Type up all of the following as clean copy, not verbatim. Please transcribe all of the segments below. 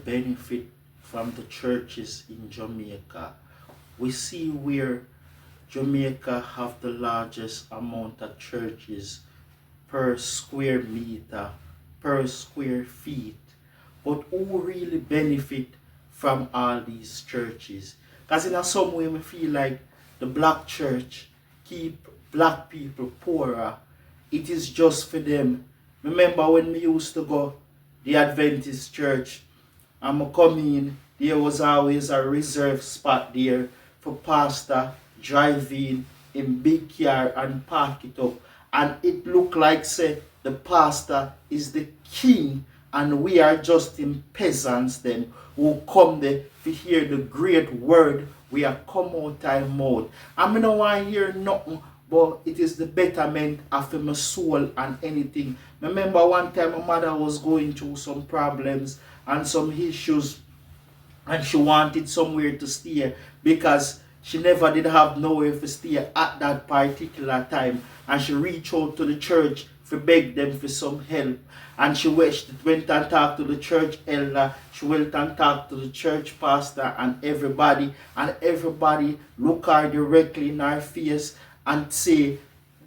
benefit from the churches in Jamaica. We see where Jamaica have the largest amount of churches per square meter, per square feet. But who really benefit from all these churches? Because in some way we feel like the black church keep black people poorer. It is just for them. Remember when we used to go the Adventist church, and I come in, there was always a reserved spot there for pastor drive in big car and park it up. And it looked like say the pastor is the king and we are just in peasants them who come there to hear the great word we are come out time mouth. I don't want to hear nothing, but it is the betterment of my soul and anything. Remember one time my mother was going through some problems and some issues, and she wanted somewhere to stay because she never did have nowhere to stay at that particular time, and she reached out to the church to beg them for some help. And she went and talked to the church elder, she went and talked to the church pastor and everybody look her directly in her face and say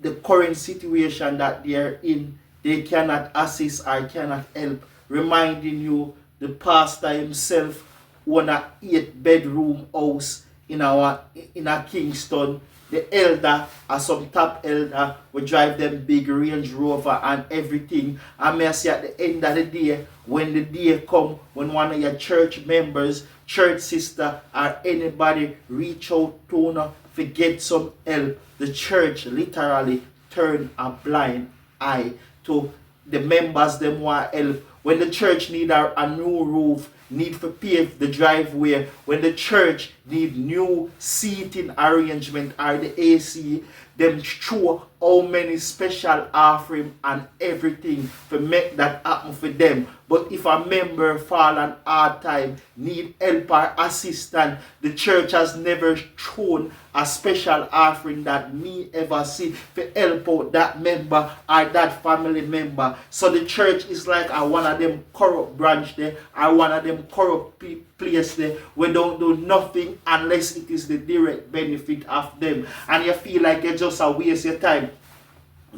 the current situation that they are in, they cannot assist or cannot help, reminding you the pastor himself own a 8-bedroom house in a Kingston. The elder or some top elder will drive them big Range Rover and everything. And may I say at the end of the day, when the day come, when one of your church members, church sister, or anybody reach out to you to get some help, the church literally turn a blind eye to the members them want help. When the church need a new roof, need to pave the driveway, when the church need new seating arrangement or the AC, them show how many special offering and everything to make that happen for them. But if a member fall on hard time, need help or assistance, the church has never shown a special offering that me ever see to help out that member or that family member. So the church is like one of them corrupt branch there, or one of them corrupt place there. We don't do nothing unless it is the direct benefit of them. And you feel like you just a waste your time.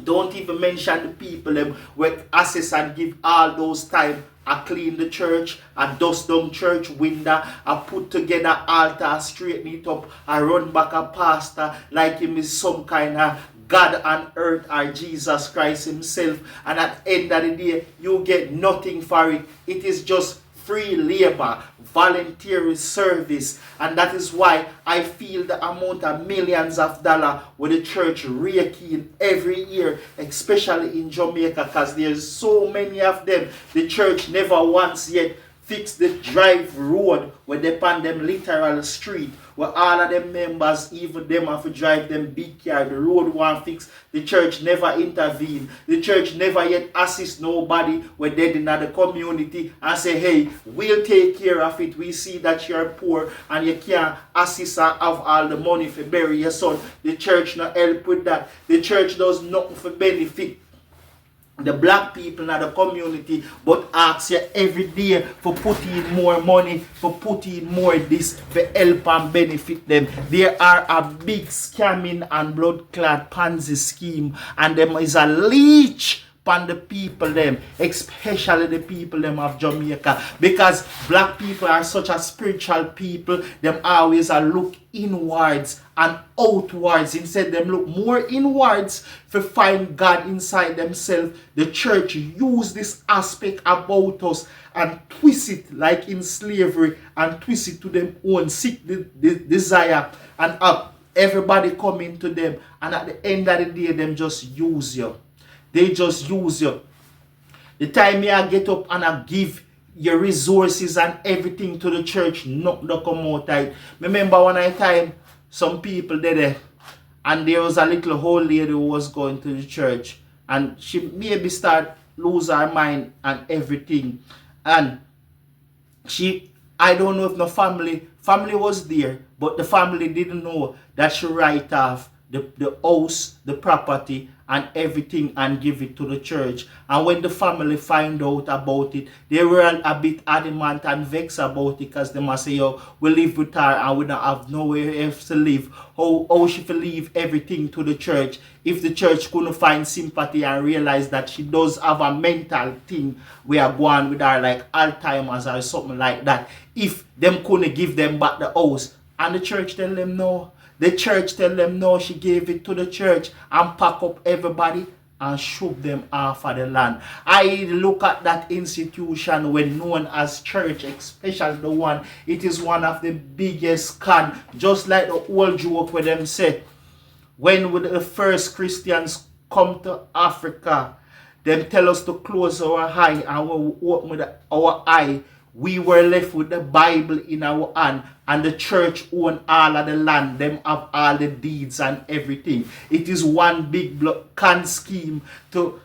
Don't even mention the people them with access and give all those time. I clean the church, I dust down church window, I put together altar, straighten it up, I run back a pastor like him is some kind of God on earth or Jesus Christ himself. And at the end of the day, you get nothing for it. It is just free labor, voluntary service, and that is why I feel the amount of millions of dollars with the church raking every year, especially in Jamaica, because there's so many of them. The church never once yet fixed the drive road where they pan them literal street, where all of them members, even them have to drive them big car. The road one fix. The church never intervene. The church never yet assist nobody when they're in the community and say, hey, we'll take care of it. We see that you're poor and you can't assist and have all the money for bury your son. The church not help with that. The church does nothing for benefit the black people in the community, but ask you every day for put in more money, for put in more this, for help and benefit them. There are a big scamming and blood clot Ponzi scheme, and there is a leech upon the people them, especially the people them of Jamaica, because black people are such a spiritual people. Them always look inwards and outwards. Instead them look more inwards to find God inside themselves. The church use this aspect about us and twist it like in slavery and twist it to them own seek the desire and up everybody coming to them, and at the end of the day them just use you. They just use you. The time you get up and I give your resources and everything to the church, not come out right. Remember one time some people did it, and there was a little old lady who was going to the church, and she maybe start lose her mind and everything. And I don't know if no family was there, but the family didn't know that she write off the house, the property, and everything and give it to the church. And when the family find out about it, they were a bit adamant and vexed about it because they must say, yo, we live with her and we don't have nowhere else to live. How she will leave everything to the church if the church couldn't find sympathy and realize that she does have a mental thing we are going with her like Alzheimer's or something like that. If them couldn't give them back the house, and the church tell them no. The church tell them no, she gave it to the church and pack up everybody and shook them off of the land. I look at that institution when known as church, especially the one, it is one of the biggest con. Just like the old joke where them say, when would the first Christians come to Africa, them tell us to close our eye, and when we open with our eye, we were left with the Bible in our hand, and the church own all of the land. Them have all the deeds and everything. It is one big con scheme to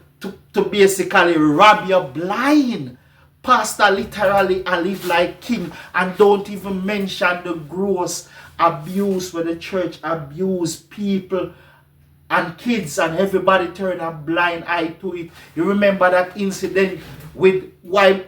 basically rob you blind. Pastor literally I live like king, and don't even mention the gross abuse where the church abuse people and kids, and everybody turn a blind eye to it. You remember that incident with why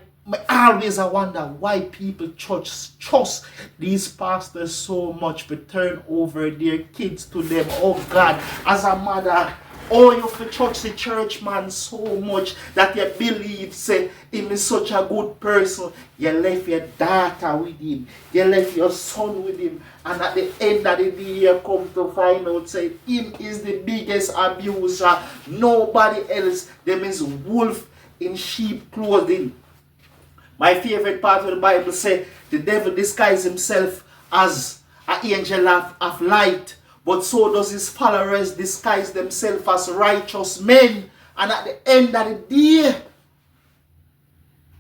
always I wonder why people trust these pastors so much to turn over their kids to them. Oh God, as a mother, oh, you have to trust the church man so much that you believe, say, him is such a good person. You left your daughter with him. You left your son with him. And at the end of the day, you come to find out, say, him is the biggest abuser. Nobody else. Them is wolf in sheep clothing. My favorite part of the Bible says the devil disguises himself as an angel of light, but so does his followers disguise themselves as righteous men. And at the end of the day,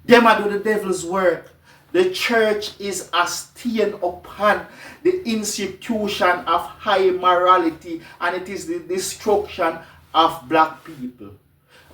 them are do the devil's work. The church is a stain upon the institution of high morality, and it is the destruction of black people.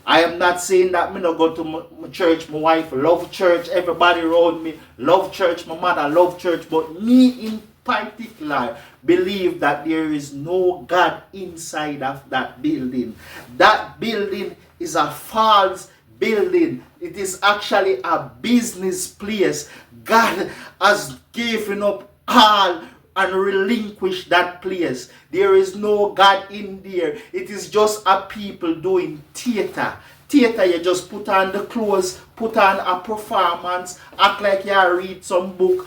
I am not saying that me not go to my church, my wife love church, everybody around me love church, my mother love church, but me in particular believe that there is no God inside of that building. That building is a false building. It is actually a business place. God has given up all and relinquish that place. There is no God in there. It is just a people doing theater. Theater, you just put on the clothes, put on a performance, act like you read some book,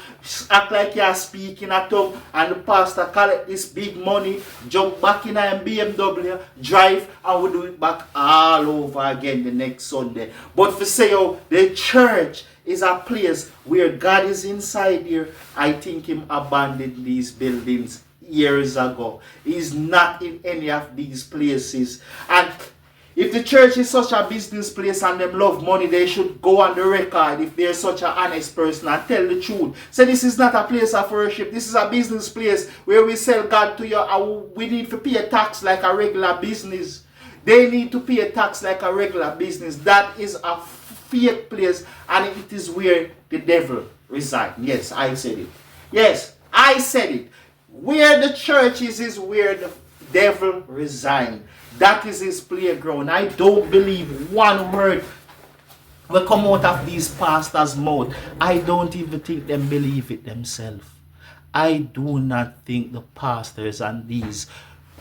act like you're speaking a tongue, and the pastor collect this big money, jump back in a BMW, drive, and we do it back all over again the next Sunday. But for say, oh, the church is a place where God is inside here. I think him abandoned these buildings years ago. He's not in any of these places. And if the church is such a business place and them love money, they should go on the record if they're such an honest person and tell the truth. Say this is not a place of worship. This is a business place where we sell God to you, and we need to pay a tax like a regular business. They need to pay a tax like a regular business. That is a fake place, and it is where the devil resides. Yes, I said it. Yes, I said it. Where the church is where the devil resides. That is his playground. I don't believe one word will come out of these pastors' mouth. I don't even think them believe it themselves. I do not think the pastors and these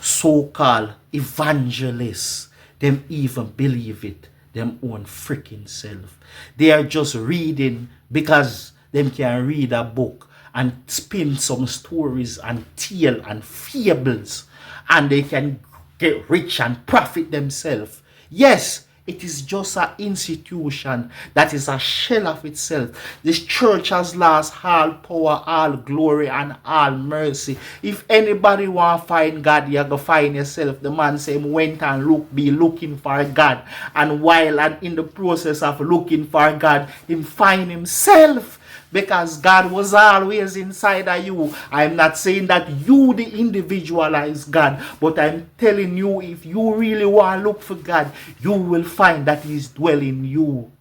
so-called evangelists, them even believe it them own freaking self. They are just reading because them can read a book and spin some stories and tale and fables, and they can get rich and profit themselves. Yes, it is just an institution that is a shell of itself. This church has lost all power, all glory, and all mercy. If anybody want to find God, you go find yourself. The man say went and be looking for God. And while and in the process of looking for God, him find himself. Because God was always inside of you. I'm not saying that you the individualized God, but I'm telling you, if you really want to look for God, you will find that He's dwelling in you.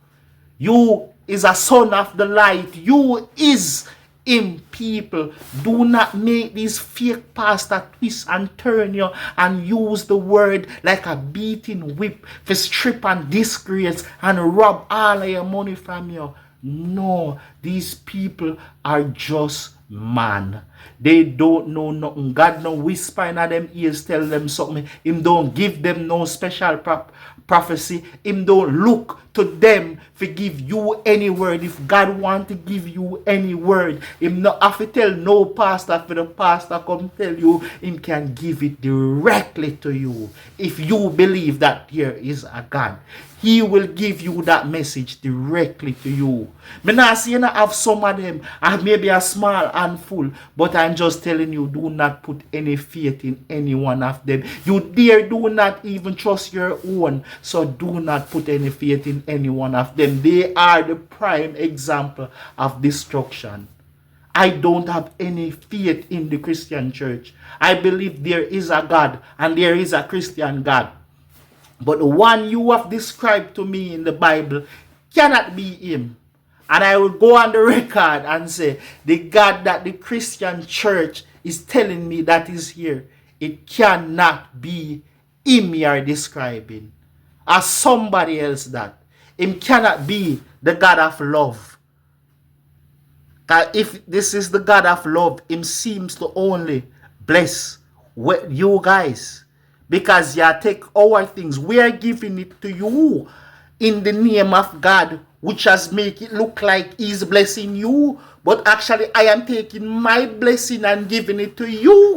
You is a son of the light. You is him, people. Do not make these fake pastor twist and turn you and use the word like a beating whip for strip and disgrace and rob all of your money from you. No, these people are just man. They don't know nothing. God no whisper in them ears tell them something. Him don't give them no special prophecy. Him don't look to them to give you any word. If God want to give you any word, him not have to tell no pastor for the pastor come tell you. Him can give it directly to you. If you believe that there is a God, he will give you that message directly to you. Me not say you not have some of them, and maybe a small handful, but I'm just telling you, do not put any faith in any one of them. You dare do not even trust your own, so do not put any faith in any one of them. They are the prime example of destruction. I don't have any faith in the Christian church. I believe there is a God and there is a Christian God. But the one you have described to me in the Bible cannot be him. And I will go on the record and say, the God that the Christian church is telling me that is here, it cannot be him you are describing. Or somebody else that. Him cannot be the God of love. If this is the God of love, him seems to only bless you guys. Because you take our things, we are giving it to you in the name of God, which has make it look like he's blessing you. But actually, I am taking my blessing and giving it to you.